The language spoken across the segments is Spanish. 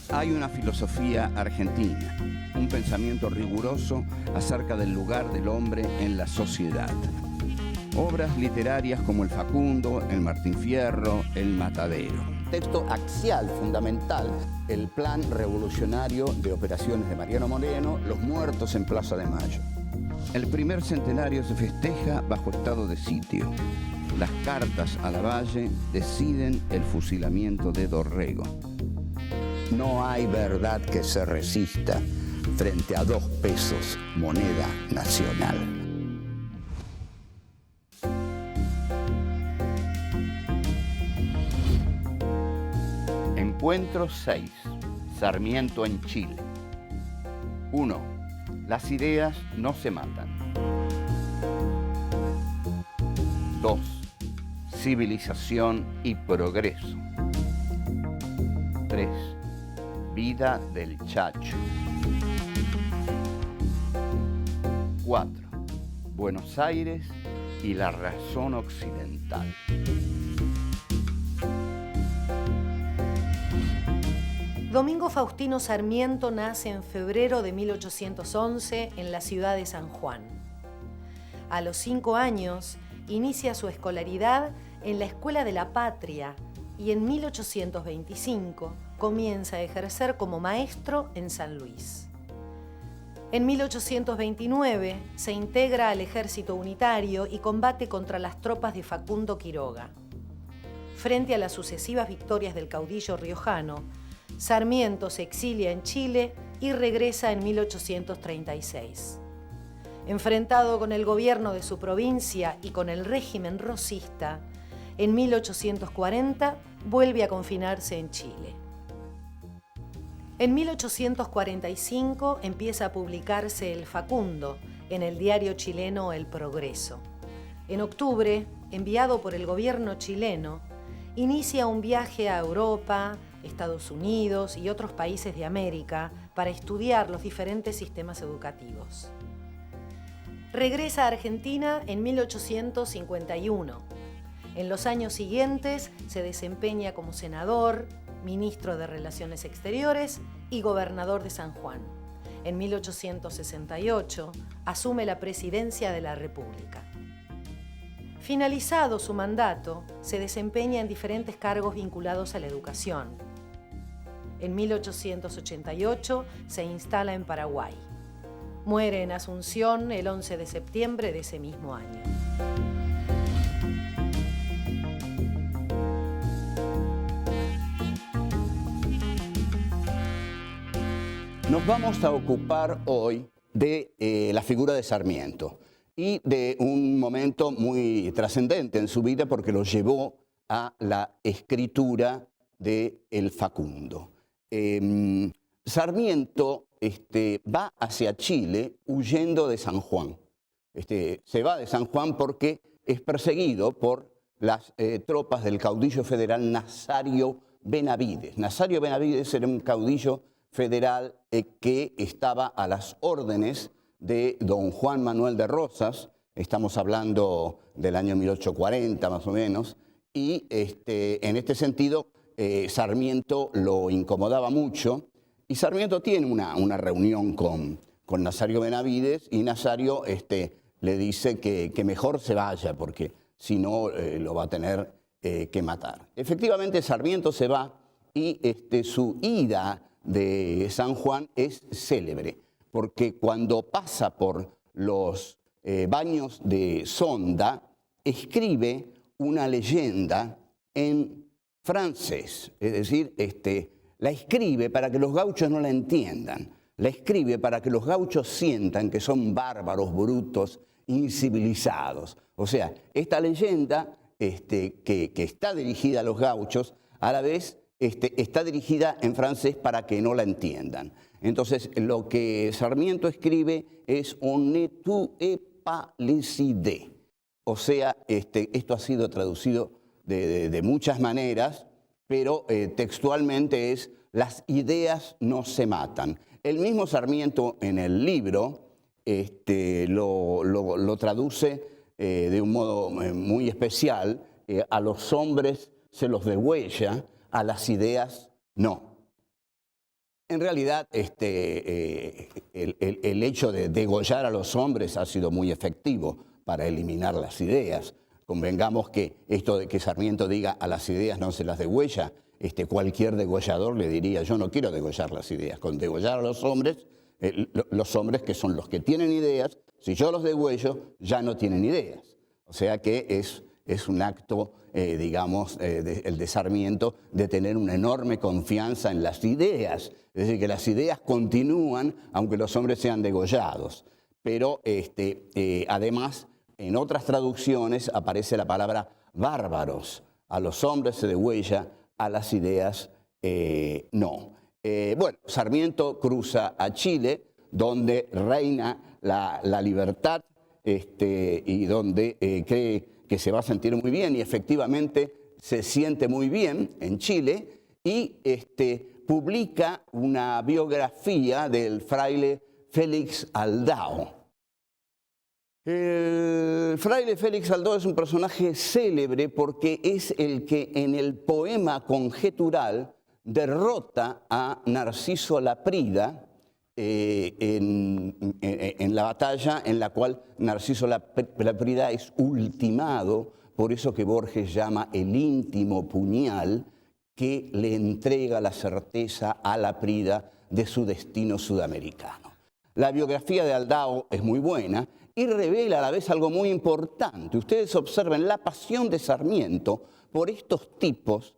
Hay una filosofía argentina, un pensamiento riguroso acerca del lugar del hombre en la sociedad. Obras literarias como El Facundo, El Martín Fierro, El Matadero. Texto axial, fundamental, el plan revolucionario de operaciones de Mariano Moreno, Los muertos en Plaza de Mayo. El primer centenario se festeja bajo estado de sitio. Las cartas a Lavalle deciden el fusilamiento de Dorrego. No hay verdad que se resista frente a 2 pesos, moneda nacional. Encuentro 6. Sarmiento en Chile. 1. Las ideas no se matan. 2. Civilización y progreso. 3. Vida del Chacho. 4. Buenos Aires y la razón occidental. Domingo Faustino Sarmiento nace en febrero de 1811 en la ciudad de San Juan. A los 5 años inicia su escolaridad en la Escuela de la Patria y en 1825 comienza a ejercer como maestro en San Luis. En 1829 se integra al ejército unitario y combate contra las tropas de Facundo Quiroga. Frente a las sucesivas victorias del caudillo riojano, Sarmiento se exilia en Chile y regresa en 1836. Enfrentado con el gobierno de su provincia y con el régimen rosista, en 1840 vuelve a confinarse en Chile. En 1845 empieza a publicarse El Facundo en el diario chileno El Progreso. En octubre, enviado por el gobierno chileno, inicia un viaje a Europa, Estados Unidos y otros países de América para estudiar los diferentes sistemas educativos. Regresa a Argentina en 1851. En los años siguientes se desempeña como senador, ministro de Relaciones Exteriores y gobernador de San Juan. En 1868 asume la presidencia de la República. Finalizado su mandato, se desempeña en diferentes cargos vinculados a la educación. En 1888 se instala en Paraguay. Muere en Asunción el 11 de septiembre de ese mismo año. Nos vamos a ocupar hoy de la figura de Sarmiento y de un momento muy trascendente en su vida porque lo llevó a la escritura de El Facundo. Sarmiento va hacia Chile huyendo de San Juan. Se va de San Juan porque es perseguido por las tropas del caudillo federal Nazario Benavides. Nazario Benavides era un caudillo federal que estaba a las órdenes de don Juan Manuel de Rosas, estamos hablando del año 1840 más o menos, y en este sentido Sarmiento lo incomodaba mucho, y Sarmiento tiene una reunión con Nazario Benavides, y Nazario le dice que mejor se vaya, porque si no lo va a tener que matar. Efectivamente Sarmiento se va, y su ida de San Juan es célebre, porque cuando pasa por los baños de Sonda, escribe una leyenda en francés, es decir, la escribe para que los gauchos no la entiendan, la escribe para que los gauchos sientan que son bárbaros, brutos, incivilizados. O sea, esta leyenda que está dirigida a los gauchos, a la vez está dirigida en francés para que no la entiendan. Entonces, lo que Sarmiento escribe es «On ne tue pas les idées». O sea, esto ha sido traducido de muchas maneras, pero textualmente es «Las ideas no se matan». El mismo Sarmiento en el libro lo traduce de un modo muy especial. A los hombres se los degüella, a las ideas no. En realidad, el hecho de degollar a los hombres ha sido muy efectivo para eliminar las ideas. Convengamos que esto de que Sarmiento diga a las ideas no se las degüella, cualquier degollador le diría, yo no quiero degollar las ideas. Con degollar a los hombres que son los que tienen ideas, si yo los degüello, ya no tienen ideas. O sea que es un acto, digamos, el de Sarmiento, de tener una enorme confianza en las ideas. Es decir, que las ideas continúan aunque los hombres sean degollados. Pero además, en otras traducciones aparece la palabra bárbaros. A los hombres se degüella, a las ideas no. Bueno, Sarmiento cruza a Chile, donde reina la libertad y donde cree que se va a sentir muy bien, y efectivamente se siente muy bien en Chile, y publica una biografía del fraile Félix Aldao. El fraile Félix Aldao es un personaje célebre porque es el que en el poema conjetural derrota a Narciso Laprida en la batalla en la cual Narciso Laprida es ultimado por eso que Borges llama el íntimo puñal que le entrega la certeza a Laprida de su destino sudamericano. La biografía de Aldao es muy buena y revela a la vez algo muy importante. Ustedes observen la pasión de Sarmiento por estos tipos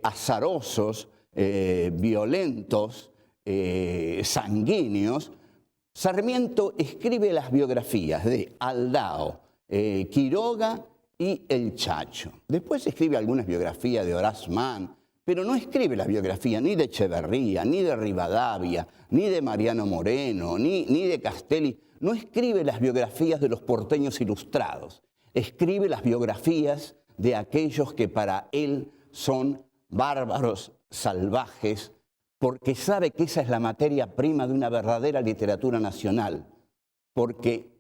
azarosos, violentos, sanguíneos. Sarmiento escribe las biografías de Aldao, Quiroga y El Chacho. Después escribe algunas biografías de Horace Mann, pero no escribe la biografía ni de Echeverría, ni de Rivadavia, ni de Mariano Moreno, ni de Castelli. No escribe las biografías de los porteños ilustrados. Escribe las biografías de aquellos que para él son bárbaros, salvajes, porque sabe que esa es la materia prima de una verdadera literatura nacional. Porque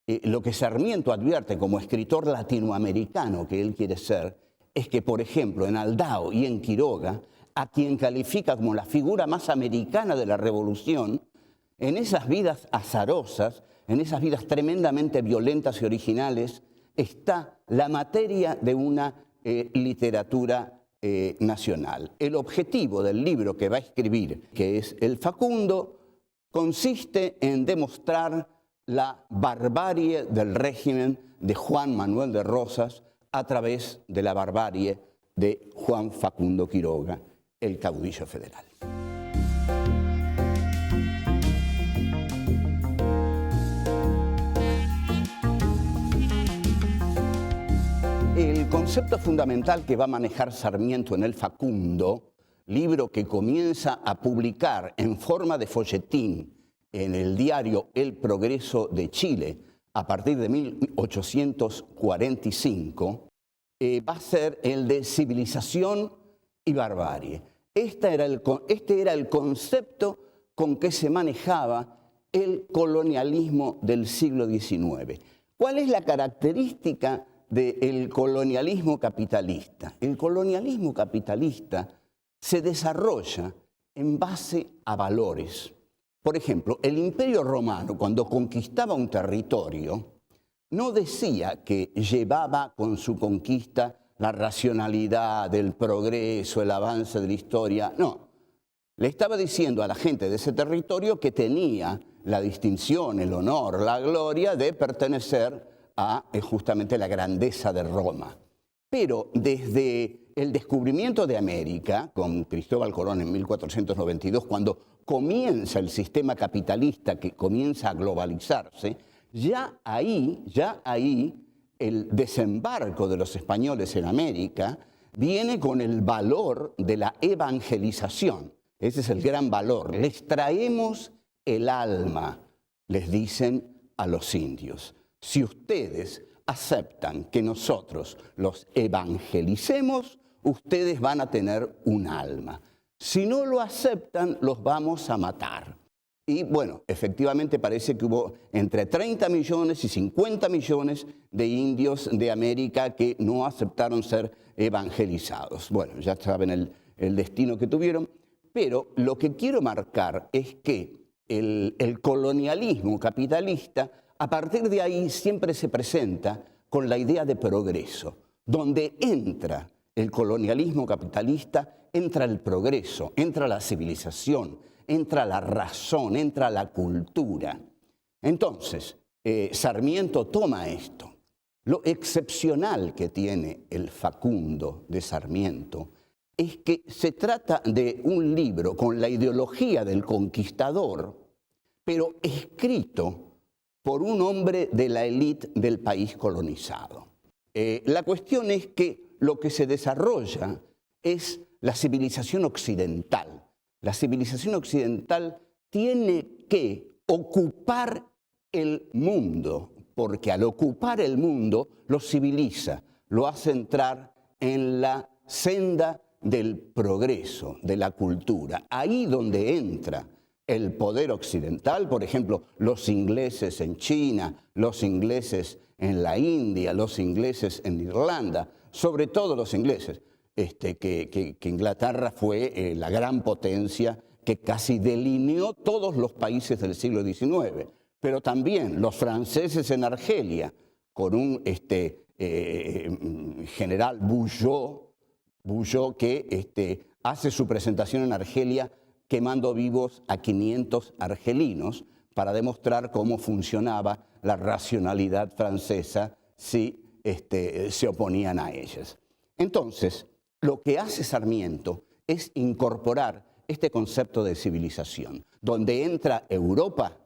lo que Sarmiento advierte como escritor latinoamericano que él quiere ser, es que, por ejemplo, en Aldao y en Quiroga, a quien califica como la figura más americana de la Revolución, en esas vidas azarosas, en esas vidas tremendamente violentas y originales, está la materia de una literatura nacional. El objetivo del libro que va a escribir, que es El Facundo, consiste en demostrar la barbarie del régimen de Juan Manuel de Rosas a través de la barbarie de Juan Facundo Quiroga, el caudillo federal. El concepto fundamental que va a manejar Sarmiento en El Facundo, libro que comienza a publicar en forma de folletín en el diario El Progreso de Chile a partir de 1845, va a ser el de civilización y barbarie. Este era el concepto con que se manejaba el colonialismo del siglo XIX. ¿Cuál es la característica del colonialismo capitalista? El colonialismo capitalista se desarrolla en base a valores. Por ejemplo, el Imperio Romano, cuando conquistaba un territorio, no decía que llevaba con su conquista la racionalidad, el progreso, el avance de la historia. No, le estaba diciendo a la gente de ese territorio que tenía la distinción, el honor, la gloria de pertenecer a justamente la grandeza de Roma. Pero desde el descubrimiento de América, con Cristóbal Colón en 1492, cuando comienza el sistema capitalista que comienza a globalizarse, ya ahí el desembarco de los españoles en América viene con el valor de la evangelización. Ese es el gran valor. Les traemos el alma, les dicen a los indios. Si ustedes aceptan que nosotros los evangelicemos, ustedes van a tener un alma. Si no lo aceptan, los vamos a matar. Y bueno, efectivamente parece que hubo entre 30 millones y 50 millones de indios de América que no aceptaron ser evangelizados. Bueno, ya saben el destino que tuvieron. Pero lo que quiero marcar es que el colonialismo capitalista, a partir de ahí siempre se presenta con la idea de progreso. Donde entra el colonialismo capitalista, entra el progreso, entra la civilización, entra la razón, entra la cultura. Entonces, Sarmiento toma esto. Lo excepcional que tiene el Facundo de Sarmiento es que se trata de un libro con la ideología del conquistador, pero escrito por un hombre de la élite del país colonizado. La cuestión es que lo que se desarrolla es la civilización occidental. La civilización occidental tiene que ocupar el mundo, porque al ocupar el mundo lo civiliza, lo hace entrar en la senda del progreso, de la cultura. Ahí donde entra el poder occidental, por ejemplo, los ingleses en China, los ingleses en la India, los ingleses en Irlanda, sobre todo los ingleses, que Inglaterra fue la gran potencia que casi delineó todos los países del siglo XIX, pero también los franceses en Argelia, con un general Bugeaud que hace su presentación en Argelia quemando vivos a 500 argelinos para demostrar cómo funcionaba la racionalidad francesa si se oponían a ellas. Entonces, lo que hace Sarmiento es incorporar este concepto de civilización. Donde entra Europa,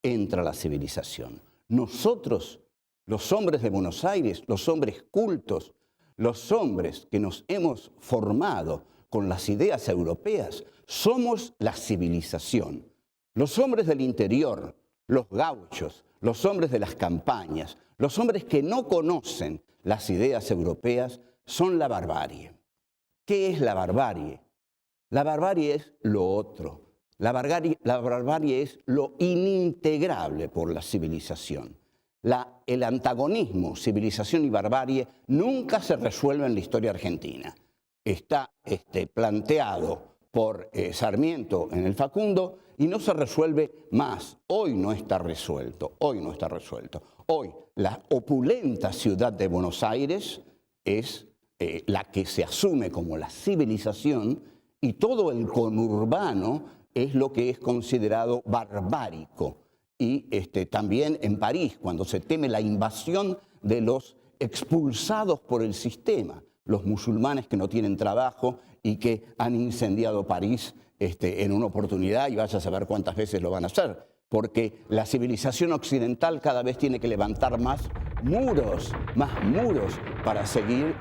entra la civilización. Nosotros, los hombres de Buenos Aires, los hombres cultos, los hombres que nos hemos formado con las ideas europeas, somos la civilización. Los hombres del interior, los gauchos, los hombres de las campañas, los hombres que no conocen las ideas europeas, son la barbarie. ¿Qué es la barbarie? La barbarie es lo otro. La barbarie es lo inintegrable por la civilización. El antagonismo, civilización y barbarie, nunca se resuelve en la historia argentina. Está planteado por Sarmiento en el Facundo y no se resuelve más. Hoy no está resuelto, hoy no está resuelto. Hoy la opulenta ciudad de Buenos Aires es la que se asume como la civilización y todo el conurbano es lo que es considerado barbárico. Y también en París, cuando se teme la invasión de los expulsados por el sistema, los musulmanes que no tienen trabajo y que han incendiado París en una oportunidad, y vaya a saber cuántas veces lo van a hacer, porque la civilización occidental cada vez tiene que levantar más muros para seguir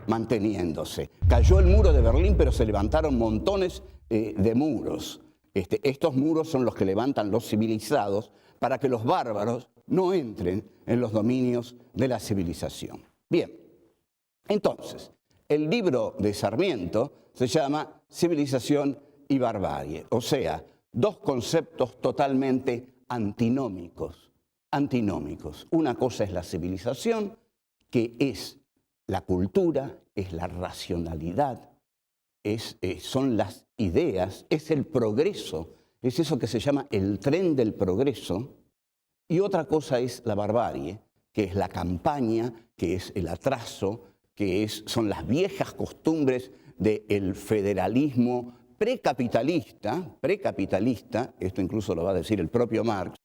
manteniéndose. Cayó el muro de Berlín, pero se levantaron montones de muros. Estos muros son los que levantan los civilizados para que los bárbaros no entren en los dominios de la civilización. Bien, entonces, el libro de Sarmiento se llama Civilización y Barbarie, o sea, dos conceptos totalmente antinómicos. Una cosa es la civilización, que es la cultura, es la racionalidad, son las ideas, es el progreso, es eso que se llama el tren del progreso. Y otra cosa es la barbarie, que es la campaña, que es el atraso, son las viejas costumbres del federalismo precapitalista, esto incluso lo va a decir el propio Marx,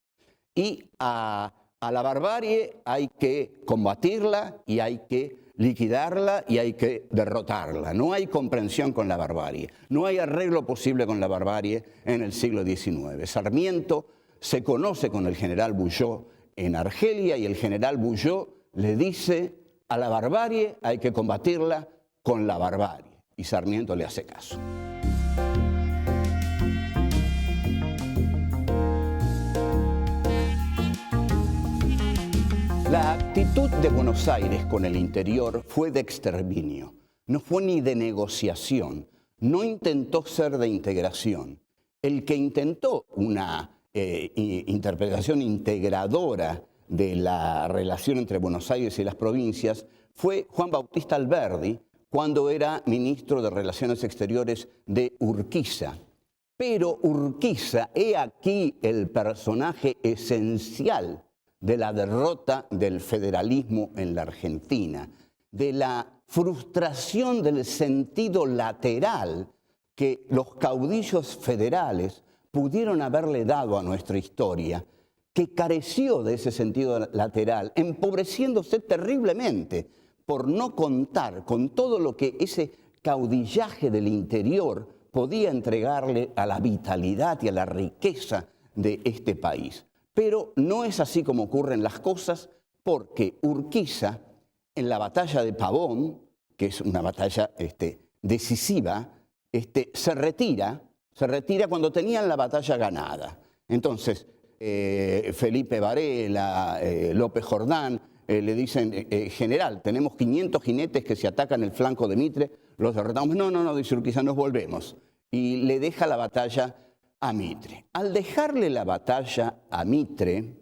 y a la barbarie hay que combatirla y hay que liquidarla y hay que derrotarla. No hay comprensión con la barbarie, no hay arreglo posible con la barbarie en el siglo XIX. Sarmiento se conoce con el general Bugeaud en Argelia y el general Bugeaud le dice: a la barbarie hay que combatirla con la barbarie. Y Sarmiento le hace caso. La actitud de Buenos Aires con el interior fue de exterminio, no fue ni de negociación, no intentó ser de integración. El que intentó una interpretación integradora de la relación entre Buenos Aires y las provincias fue Juan Bautista Alberdi, cuando era ministro de Relaciones Exteriores de Urquiza. Pero Urquiza, he aquí el personaje esencial de la derrota del federalismo en la Argentina, de la frustración del sentido lateral que los caudillos federales pudieron haberle dado a nuestra historia, que careció de ese sentido lateral, empobreciéndose terriblemente por no contar con todo lo que ese caudillaje del interior podía entregarle a la vitalidad y a la riqueza de este país. Pero no es así como ocurren las cosas, porque Urquiza, en la batalla de Pavón, que es una batalla decisiva, se retira cuando tenían la batalla ganada. Entonces, Felipe Varela, López Jordán, le dicen, general, tenemos 500 jinetes que se atacan el flanco de Mitre, los derrotamos. No, dice Urquiza, nos volvemos. Y le deja la batalla a Mitre. Al dejarle la batalla a Mitre,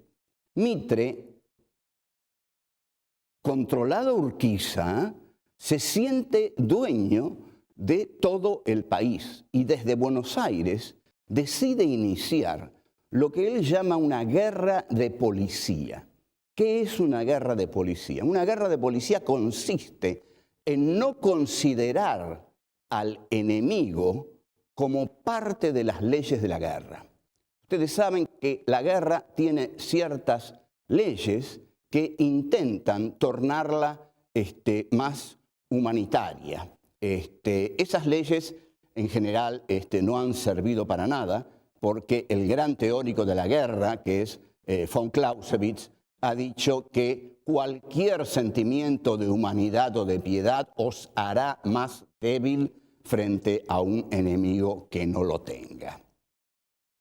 controlado Urquiza, se siente dueño de todo el país y desde Buenos Aires decide iniciar lo que él llama una guerra de policía. ¿Qué es una guerra de policía? Una guerra de policía consiste en no considerar al enemigo como parte de las leyes de la guerra. Ustedes saben que la guerra tiene ciertas leyes que intentan tornarla más humanitaria. Esas leyes en general no han servido para nada, porque el gran teórico de la guerra, que es von Clausewitz, ha dicho que cualquier sentimiento de humanidad o de piedad os hará más débil frente a un enemigo que no lo tenga.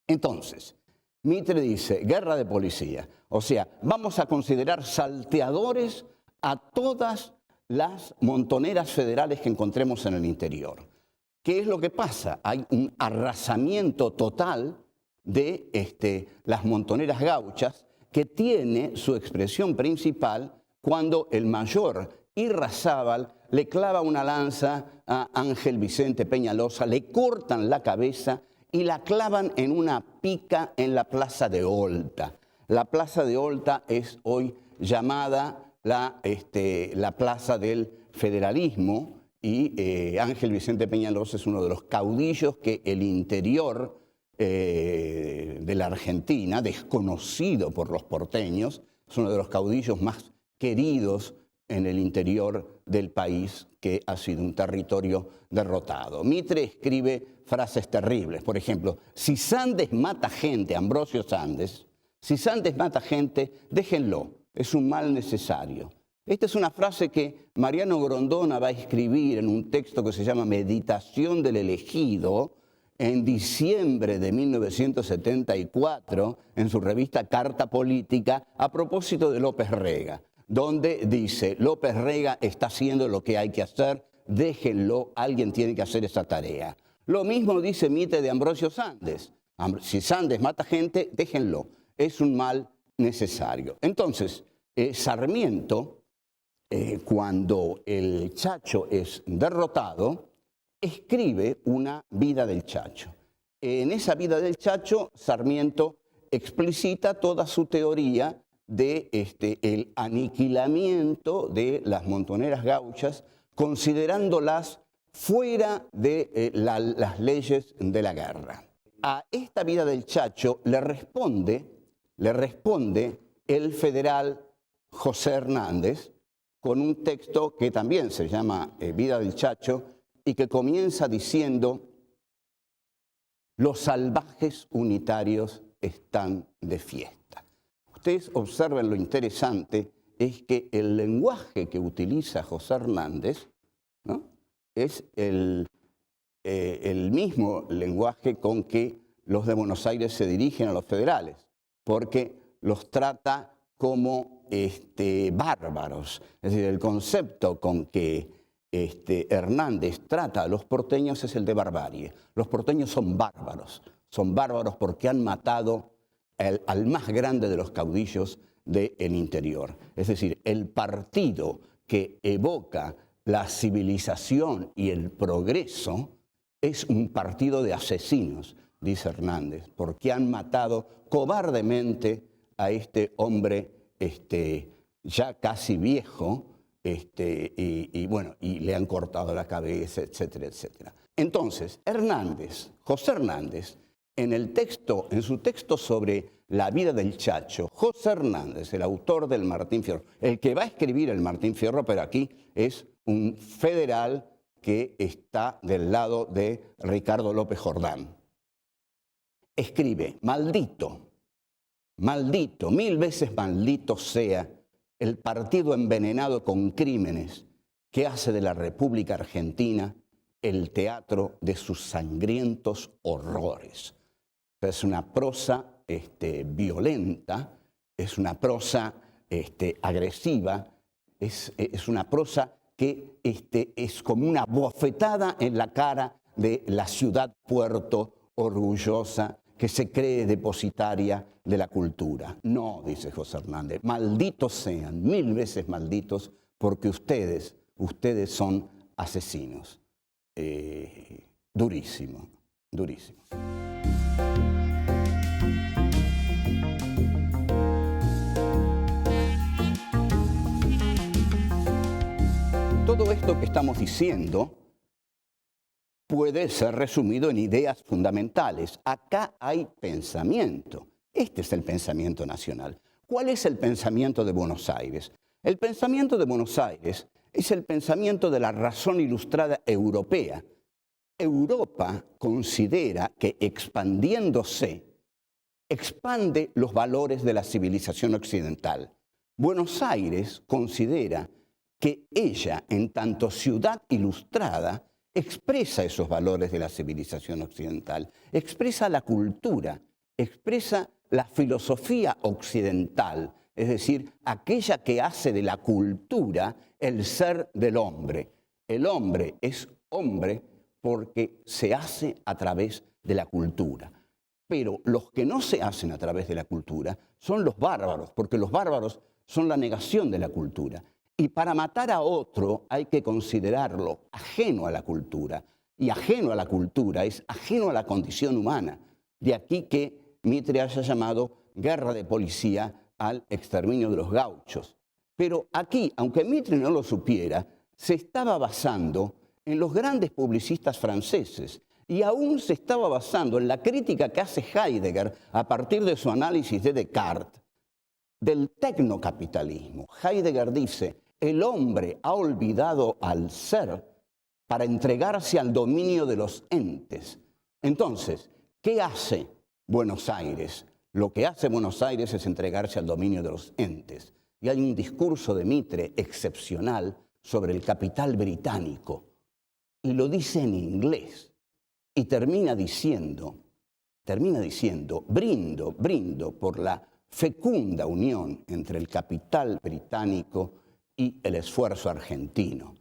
Entonces, Mitre dice, guerra de policía. O sea, vamos a considerar salteadores a todas las montoneras federales que encontremos en el interior. ¿Qué es lo que pasa? Hay un arrasamiento total de las montoneras gauchas, que tiene su expresión principal cuando el mayor Irrazábal le clava una lanza a Ángel Vicente Peñalosa, le cortan la cabeza y la clavan en una pica en la Plaza de Olta. La Plaza de Olta es hoy llamada la Plaza del Federalismo, y Ángel Vicente Peñalosa es uno de los caudillos que el interior de la Argentina, desconocido por los porteños, es uno de los caudillos más queridos en el interior del país, que ha sido un territorio derrotado. Mitre escribe frases terribles. Por ejemplo, si Sandes mata gente, Ambrosio Sandes, si Sandes mata gente, déjenlo, es un mal necesario. Esta es una frase que Mariano Grondona va a escribir en un texto que se llama Meditación del Elegido, en diciembre de 1974, en su revista Carta Política, a propósito de López Rega, donde dice, López Rega está haciendo lo que hay que hacer, déjenlo, alguien tiene que hacer esa tarea. Lo mismo dice Mitre de Ambrosio Sandes. Si Sandes mata gente, déjenlo, es un mal necesario. Entonces, Sarmiento, cuando el Chacho es derrotado, escribe una vida del Chacho. En esa vida del Chacho, Sarmiento explicita toda su teoría de el aniquilamiento de las montoneras gauchas, considerándolas fuera de las leyes de la guerra. A esta vida del Chacho le responde el federal José Hernández con un texto que también se llama Vida del Chacho, y que comienza diciendo, los salvajes unitarios están de fiesta. Ustedes observen lo interesante, es que el lenguaje que utiliza José Hernández, ¿no?, es el mismo lenguaje con que los de Buenos Aires se dirigen a los federales, porque los trata como bárbaros. Es decir, el concepto con que Hernández trata a los porteños es el de barbarie. Los porteños son bárbaros porque han matado al más grande de los caudillos del interior. Es decir, el partido que evoca la civilización y el progreso es un partido de asesinos, dice Hernández, porque han matado cobardemente a este hombre ya casi viejo, y le han cortado la cabeza, etcétera, etcétera. Entonces, José Hernández, en su texto sobre la vida del Chacho, José Hernández, el autor del Martín Fierro, el que va a escribir el Martín Fierro, pero aquí es un federal que está del lado de Ricardo López Jordán. Escribe: maldito, maldito, 1000 veces maldito sea el partido envenenado con crímenes que hace de la República Argentina el teatro de sus sangrientos horrores. Es una prosa violenta, es una prosa agresiva, es una prosa que es como una bofetada en la cara de la ciudad-puerto orgullosa que se cree depositaria de la cultura. No, dice José Hernández, malditos sean, 1000 veces malditos, porque ustedes son asesinos. Durísimo, durísimo. Todo esto que estamos diciendo puede ser resumido en ideas fundamentales. Acá hay pensamiento. Este es el pensamiento nacional. ¿Cuál es el pensamiento de Buenos Aires? El pensamiento de Buenos Aires es el pensamiento de la razón ilustrada europea. Europa considera que expandiéndose, expande los valores de la civilización occidental. Buenos Aires considera que ella, en tanto ciudad ilustrada, expresa esos valores de la civilización occidental, expresa la cultura, expresa la filosofía occidental, es decir, aquella que hace de la cultura el ser del hombre. El hombre es hombre porque se hace a través de la cultura. Pero los que no se hacen a través de la cultura son los bárbaros, porque los bárbaros son la negación de la cultura. Y para matar a otro hay que considerarlo ajeno a la cultura. Y ajeno a la cultura es ajeno a la condición humana. De aquí que Mitre haya llamado guerra de policía al exterminio de los gauchos. Pero aquí, aunque Mitre no lo supiera, se estaba basando en los grandes publicistas franceses y aún se estaba basando en la crítica que hace Heidegger a partir de su análisis de Descartes del tecnocapitalismo. Heidegger dice: el hombre ha olvidado al ser para entregarse al dominio de los entes. Entonces, ¿qué hace Buenos Aires? Lo que hace Buenos Aires es entregarse al dominio de los entes. Y hay un discurso de Mitre excepcional sobre el capital británico. Y lo dice en inglés. Y termina diciendo, brindo por la fecunda unión entre el capital británico y el esfuerzo argentino.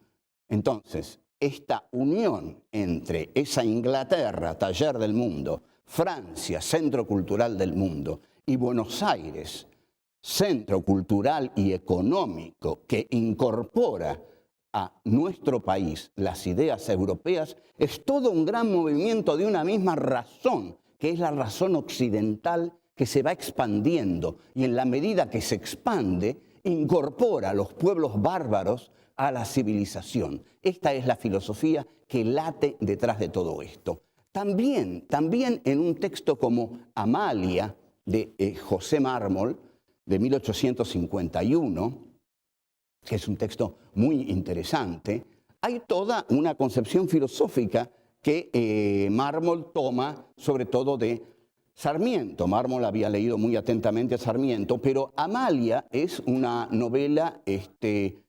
Entonces, esta unión entre esa Inglaterra, taller del mundo, Francia, centro cultural del mundo, y Buenos Aires, centro cultural y económico que incorpora a nuestro país las ideas europeas, es todo un gran movimiento de una misma razón, que es la razón occidental que se va expandiendo y en la medida que se expande, incorpora a los pueblos bárbaros a la civilización. Esta es la filosofía que late detrás de todo esto. También en un texto como Amalia, de José Mármol, de 1851, que es un texto muy interesante, hay toda una concepción filosófica que Mármol toma sobre todo de Sarmiento. Mármol había leído muy atentamente a Sarmiento, pero Amalia es una novela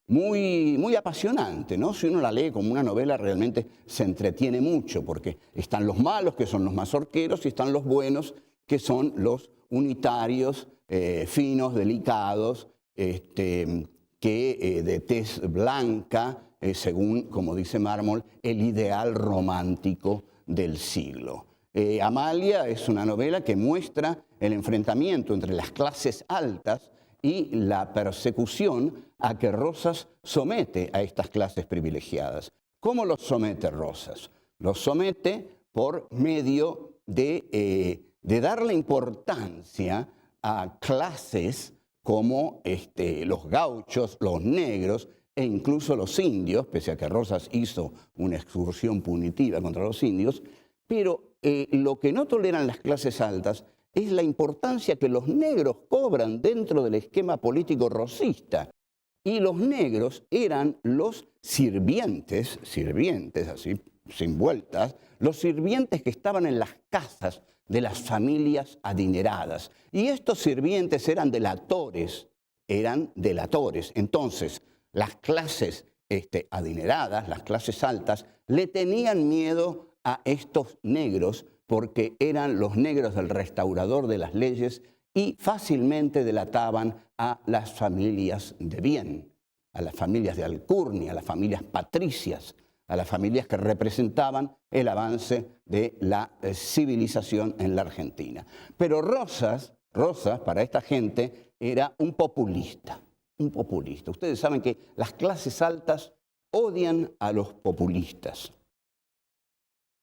muy apasionante, ¿no? Si uno la lee como una novela realmente se entretiene mucho, porque están los malos, que son los mazorqueros, y están los buenos, que son los unitarios, finos, delicados, que de tez blanca, según, como dice Mármol, el ideal romántico del siglo. Amalia es una novela que muestra el enfrentamiento entre las clases altas y la persecución a que Rosas somete a estas clases privilegiadas. ¿Cómo los somete Rosas? Los somete por medio de darle importancia a clases como los gauchos, los negros e incluso los indios, pese a que Rosas hizo una excursión punitiva contra los indios, pero lo que no toleran las clases altas es la importancia que los negros cobran dentro del esquema político rosista. Y los negros eran los sirvientes así, sin vueltas, los sirvientes que estaban en las casas de las familias adineradas. Y estos sirvientes eran delatores. Entonces, las clases adineradas, las clases altas, le tenían miedo a estos negros porque eran los negros del restaurador de las leyes y fácilmente delataban a las familias de bien, a las familias de alcurnia, a las familias patricias, a las familias que representaban el avance de la civilización en la Argentina. Pero Rosas, para esta gente, era un populista. Ustedes saben que las clases altas odian a los populistas,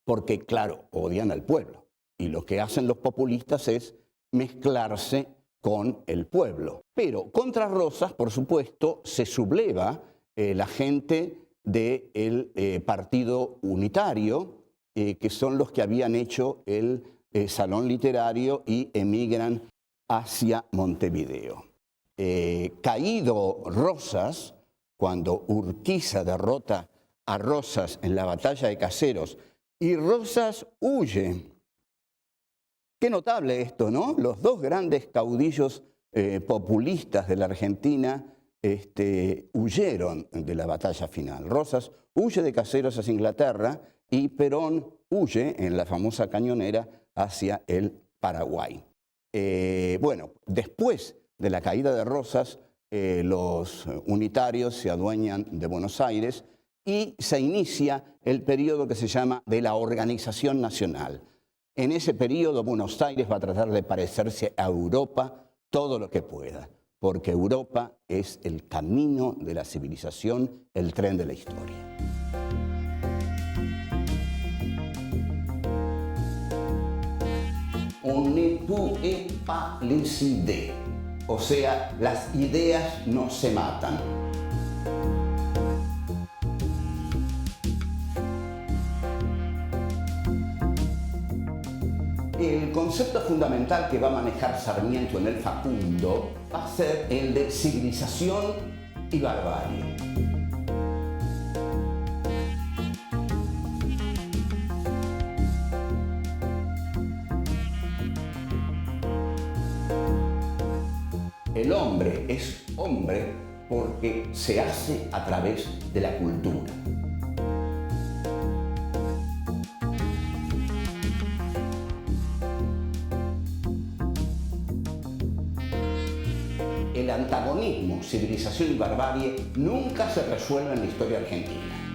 porque, claro, odian al pueblo. Y lo que hacen los populistas es mezclarse con el pueblo. Pero contra Rosas, por supuesto, se subleva la gente del Partido Unitario, que son los que habían hecho el Salón Literario y emigran hacia Montevideo. Caído Rosas, cuando Urquiza derrota a Rosas en la batalla de Caseros y Rosas huye. Qué notable esto, ¿no? Los dos grandes caudillos populistas de la Argentina huyeron de la batalla final. Rosas huye de Caseros hacia Inglaterra y Perón huye en la famosa cañonera hacia el Paraguay. Bueno, después de la caída de Rosas, los unitarios se adueñan de Buenos Aires y se inicia el periodo que se llama de la Organización Nacional. En ese periodo Buenos Aires va a tratar de parecerse a Europa todo lo que pueda, porque Europa es el camino de la civilización, el tren de la historia. On ne peut pas les idées, o sea, las ideas no se matan. El concepto fundamental que va a manejar Sarmiento en el Facundo va a ser el de civilización y barbarie. El hombre es hombre porque se hace a través de la cultura. El antagonismo, civilización y barbarie, nunca se resuelve en la historia argentina.